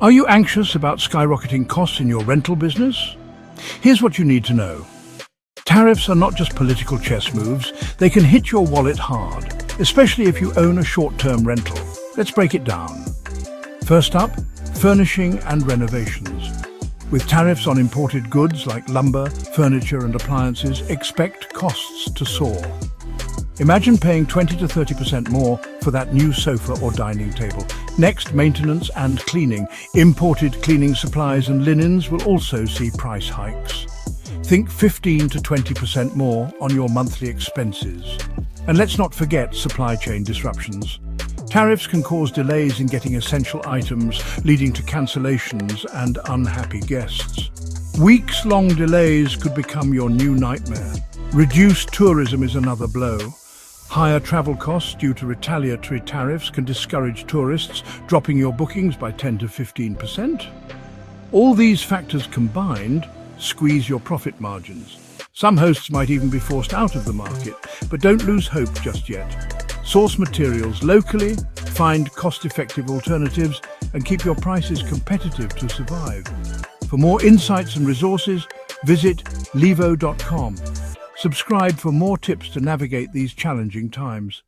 Are you anxious about skyrocketing costs in your rental business? Here's what you need to know. Tariffs are not just political chess moves, they can hit your wallet hard, especially if you own a short-term rental. Let's break it down. First up, furnishing and renovations. With tariffs on imported goods like lumber, furniture and appliances, expect costs to soar. Imagine paying 20 to 30% more for that new sofa or dining table. Next, maintenance and cleaning. Imported cleaning supplies and linens will also see price hikes. Think 15 to 20% more on your monthly expenses. And let's not forget supply chain disruptions. Tariffs can cause delays in getting essential items, leading to cancellations and unhappy guests. Weeks-long delays could become your new nightmare. Reduced tourism is another blow. Higher travel costs due to retaliatory tariffs can discourage tourists, dropping your bookings by 10 to 15%. All these factors combined squeeze your profit margins. Some hosts might even be forced out of the market, but don't lose hope just yet. Source materials locally, find cost-effective alternatives, and keep your prices competitive to survive. For more insights and resources, visit Llivo.com. Subscribe for more tips to navigate these challenging times.